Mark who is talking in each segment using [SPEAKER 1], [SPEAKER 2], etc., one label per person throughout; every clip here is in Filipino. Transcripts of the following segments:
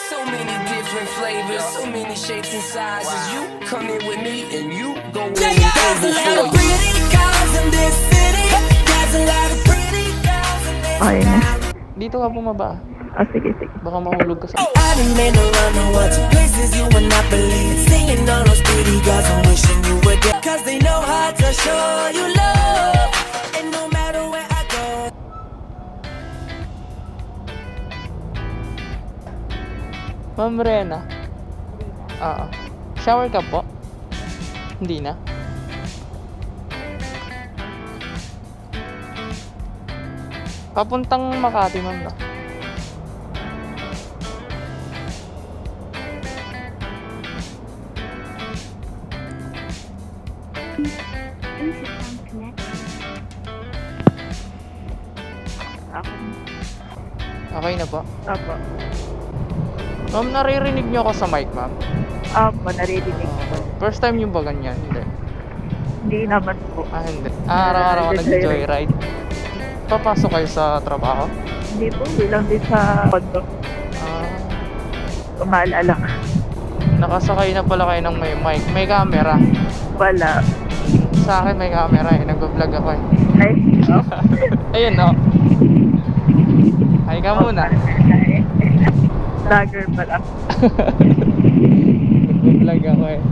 [SPEAKER 1] So many different flavors, so many shapes and sizes. You come in with me and you go with me. There's a lot of pretty girls in this city. There's a lot of pretty girls in this
[SPEAKER 2] Okay na.
[SPEAKER 3] Dito ka bumaba.
[SPEAKER 2] Sige, sige.
[SPEAKER 3] Baka mahulog ka sa...
[SPEAKER 1] I done been around the world to places you would not believe. Seeing all those pretty girls, I'm wishing you were there. Cause they know how to show you love. And no matter where I go.
[SPEAKER 3] Ma'am Rena. Shower ka po? Hindi na? Papuntang Makati, ma'am, no? Okay na po.
[SPEAKER 2] Opo.
[SPEAKER 3] Ma'am, naririnig niyo ako sa mic, ma'am?
[SPEAKER 2] Opo, naririnig ko.
[SPEAKER 3] First time yung ba ganyan? Hindi.
[SPEAKER 2] Hindi naman po.
[SPEAKER 3] Hindi. Araw-araw ka nag-joyride. Papasok kayo sa trabaho?
[SPEAKER 2] Hindi po, bilang din sa kondo. Umaalala ka.
[SPEAKER 3] Nakasakay na pala kayo ng may mic. May camera.
[SPEAKER 2] Wala.
[SPEAKER 3] Sa akin may camera eh. Nag-vlog ako eh.
[SPEAKER 2] Ay,
[SPEAKER 3] Ayun, no? Hi ka muna.
[SPEAKER 2] Vlogger pala.
[SPEAKER 3] Nag-vlog ako eh.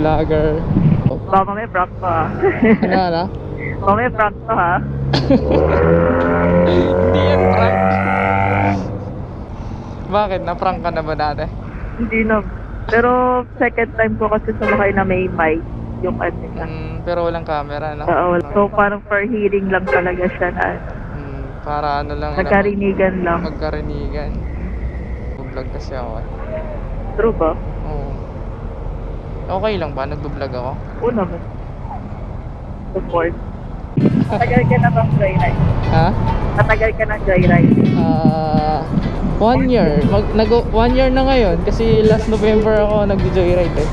[SPEAKER 3] Vlogger.
[SPEAKER 2] Baka may prank to ha.
[SPEAKER 3] Ano?
[SPEAKER 2] Baka may prank to ha.
[SPEAKER 3] Hindi yan prank. Bakit? Na-prank ka na ba dati?
[SPEAKER 2] Hindi na. Pero second time ko kasi sumakay na may mic. Yung ano niya.
[SPEAKER 3] Pero walang camera, no?
[SPEAKER 2] Oo. So parang for hearing lang talaga siya na
[SPEAKER 3] Para ano lang.
[SPEAKER 2] nagkarinigan lang.
[SPEAKER 3] Magkarinigan. Nag-vlog kasi ako eh.
[SPEAKER 2] True ba?
[SPEAKER 3] Oo. Okay lang ba? Nag-vlog ako?
[SPEAKER 2] Oo naman. Support. Matagal ka na bang joyride?
[SPEAKER 3] Ha?
[SPEAKER 2] Matagal ka na joyride?
[SPEAKER 3] 1 year. 1 year na ngayon kasi last November ako nag-joyride eh.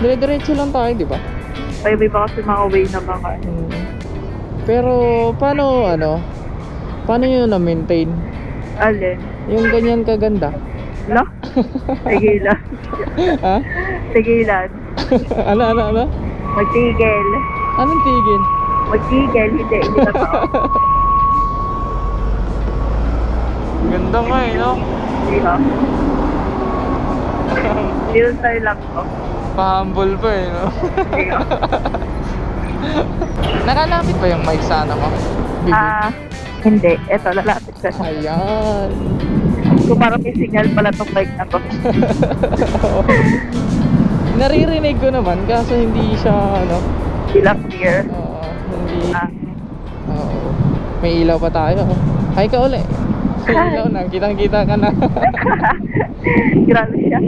[SPEAKER 3] Dire-diretso lang tayo, di ba?
[SPEAKER 2] May ba kasi mga way na mga
[SPEAKER 3] Pero paano nyo na-maintain?
[SPEAKER 2] alin?
[SPEAKER 3] Yung ganyan kaganda?
[SPEAKER 2] No? Tigilan.
[SPEAKER 3] Ha?
[SPEAKER 2] Tigilan.
[SPEAKER 3] Ano?
[SPEAKER 2] Magtigil.
[SPEAKER 3] Anong tigil?
[SPEAKER 2] Magtigil. Hindi na to.
[SPEAKER 3] Ganda nga eh, no?
[SPEAKER 2] Hindi ha? Filter lang to.
[SPEAKER 3] Pa-humble pa eh, no?
[SPEAKER 2] Hindi ha?
[SPEAKER 3] Nakalapit ba yung mic sa ano mo? Bibi?
[SPEAKER 2] Hindi. Ito, lalapit ka sa.
[SPEAKER 3] Ayan.
[SPEAKER 2] Kung parang may signal pala tong mic na to.
[SPEAKER 3] Naririnig ko naman kaso hindi siya
[SPEAKER 2] Bilang clear.
[SPEAKER 3] hindi. Oo. May ilaw pa tayo. Hi ka uli. May ilaw na, kitang-kita ka na.
[SPEAKER 2] Grabe siya.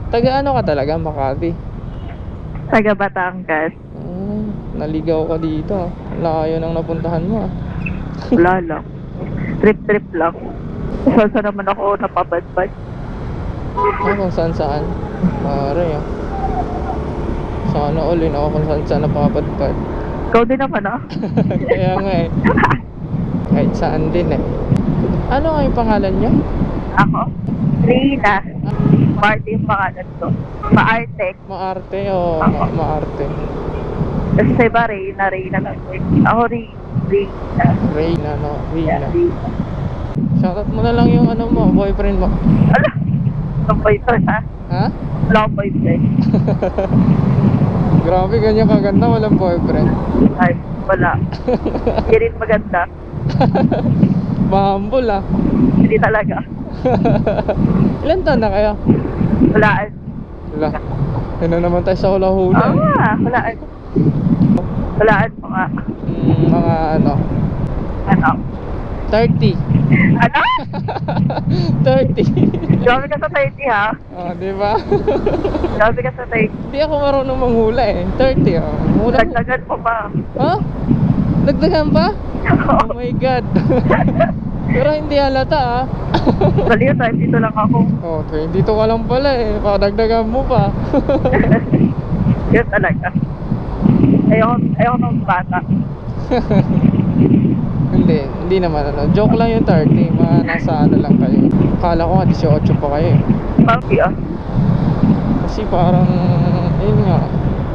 [SPEAKER 3] Taga ano ka talaga, Makati?
[SPEAKER 2] Taga Batangas.
[SPEAKER 3] Naligaw ka dito. Layo nang napuntahan mo.
[SPEAKER 2] Wala lang. Trip-trip lang. Saan naman ako napabadbad.
[SPEAKER 3] Kung saan? Pare Sana all ako kung saan napapadpad.
[SPEAKER 2] Ikaw din naman
[SPEAKER 3] Kaya nga eh. Kahit saan din eh. Ano nga yung pangalan niyo?
[SPEAKER 2] Ako? Rina. Marty yung pangalan ko. Maarte.
[SPEAKER 3] Maarte o Maarte?
[SPEAKER 2] Kasi sa iba, Reyna lang. Ako Reyna.
[SPEAKER 3] Reyna, no? Reyna.
[SPEAKER 2] Reyna.
[SPEAKER 3] Shoutout mo na lang yung mo, boyfriend mo.
[SPEAKER 2] Ano? Ang boyfriend ha?
[SPEAKER 3] Ha?
[SPEAKER 2] Wala akong boyfriend.
[SPEAKER 3] Grabe, ganyan kaganda, walang boyfriend.
[SPEAKER 2] Ay, wala. Hindi rin maganda.
[SPEAKER 3] Mahambol ah.
[SPEAKER 2] Hindi talaga.
[SPEAKER 3] Ilan taon na kayo?
[SPEAKER 2] Walaan.
[SPEAKER 3] Wala. Ano naman tayo sa hula-hula eh.
[SPEAKER 2] Walaan. Walaan mo nga.
[SPEAKER 3] Mga
[SPEAKER 2] Ano?
[SPEAKER 3] 30.
[SPEAKER 2] Ano?
[SPEAKER 3] 30.
[SPEAKER 2] Grabe ka sa 30 ha?
[SPEAKER 3] Di ba?
[SPEAKER 2] Grabe ka sa 30.
[SPEAKER 3] Hindi ako marunong manghula eh. 30 Muna.
[SPEAKER 2] Dagdagan mo pa.
[SPEAKER 3] Ha? Dagdagan pa? Oh my God. Pero hindi halata
[SPEAKER 2] Baliw, 22 lang ako.
[SPEAKER 3] Oh, 22 ka lang pala eh. Pakadagdagan mo pa.
[SPEAKER 2] Yun talaga. Ayoko ng bata.
[SPEAKER 3] Hindi naman ano. Joke lang yung 30. Mga nasa ano lang kayo. Akala ko nga 18 pa kayo eh.
[SPEAKER 2] Mangki ah.
[SPEAKER 3] Kasi parang, yun nga,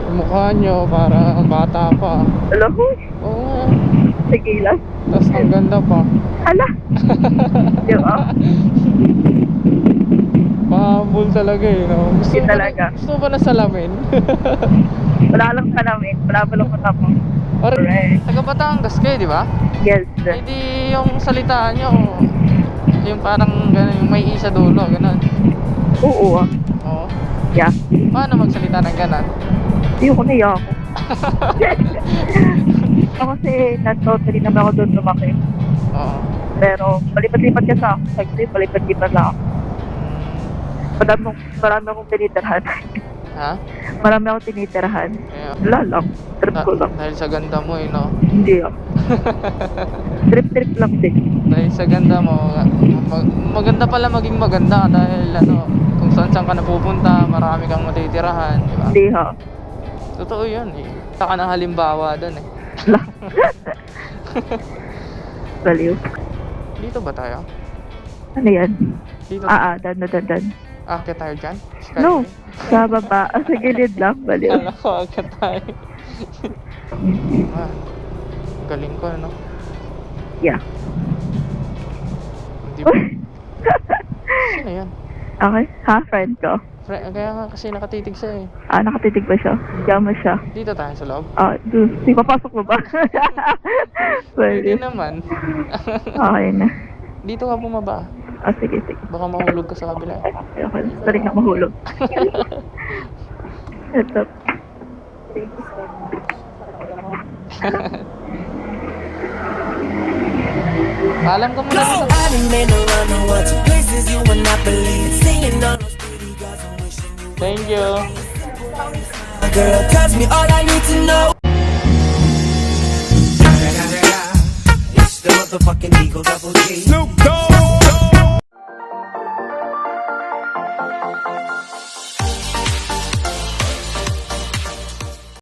[SPEAKER 3] yung mukha nyo parang bata pa.
[SPEAKER 2] Alam mo,
[SPEAKER 3] Oo nga.
[SPEAKER 2] sige lang.
[SPEAKER 3] Tapos ang ganda pa.
[SPEAKER 2] Hala. Di ba?
[SPEAKER 3] Pahambol talaga eh, no?
[SPEAKER 2] Yun talaga.
[SPEAKER 3] Gusto mo ba na salamin?
[SPEAKER 2] Wala lang ka namin. Wala pa lang matapang.
[SPEAKER 3] Or,
[SPEAKER 2] Correct.
[SPEAKER 3] taga Batangas kayo, di ba?
[SPEAKER 2] Yes.
[SPEAKER 3] Hindi yung salita nyo, yung parang gano'n, yung may isa dulo, gano'n.
[SPEAKER 2] Oo ah.
[SPEAKER 3] Oo.
[SPEAKER 2] Yeah.
[SPEAKER 3] Paano magsalita ng gano'n?
[SPEAKER 2] Hindi ko naiya ako. Ako kasi totally naman ako doon lumaki.
[SPEAKER 3] Oo.
[SPEAKER 2] Pero palipat-lipat ka sa ako. Actually, palipat-lipat na ako. Marami akong tinitirahan.
[SPEAKER 3] Ha?
[SPEAKER 2] Marami akong tinitirahan.
[SPEAKER 3] Kaya,
[SPEAKER 2] Wala lang. Trip ko lang.
[SPEAKER 3] dahil sa ganda mo eh, no?
[SPEAKER 2] Hindi ah. Trip-trip lang din.
[SPEAKER 3] Dahil sa ganda mo, maganda pala maging maganda dahil ano, kung saan ka napupunta, marami kang matitirahan, di ba?
[SPEAKER 2] Hindi ha.
[SPEAKER 3] Totoo yun eh. Saka ng halimbawa doon eh.
[SPEAKER 2] Wala. Baliw.
[SPEAKER 3] Dito ba tayo?
[SPEAKER 2] Ano yan?
[SPEAKER 3] Dito
[SPEAKER 2] Dan.
[SPEAKER 3] Akit tayo dyan? Skyway?
[SPEAKER 2] No. Sa baba. Sa gilid lang. Baliw.
[SPEAKER 3] Kala ko akit tayo. Ah, galing ko, no?
[SPEAKER 2] Yeah.
[SPEAKER 3] Hindi ba? Sino yan?
[SPEAKER 2] Okay. Ha? Friend ko.
[SPEAKER 3] Kaya nga kasi nakatitig siya eh.
[SPEAKER 2] Nakatitig ba siya? Yama siya.
[SPEAKER 3] Dito tayo sa loob?
[SPEAKER 2] Di papasok mo ba?
[SPEAKER 3] Hindi
[SPEAKER 2] Baliw.
[SPEAKER 3] naman.
[SPEAKER 2] Okay na.
[SPEAKER 3] Dito ka bumaba.
[SPEAKER 2] Sige.
[SPEAKER 3] Baka mahulog ka sa kabila.
[SPEAKER 2] Okay. Tarik na mahulog. Ito.
[SPEAKER 3] Alam ko muna
[SPEAKER 1] Go!
[SPEAKER 3] dito.
[SPEAKER 1] I done been around the world to places you would not believe. Seeing all those pretty girls and wishing you
[SPEAKER 3] Thank you.
[SPEAKER 1] a girl. Tells me all I need to know. It's the motherfucking Eagle Double G. Snoop Dogg.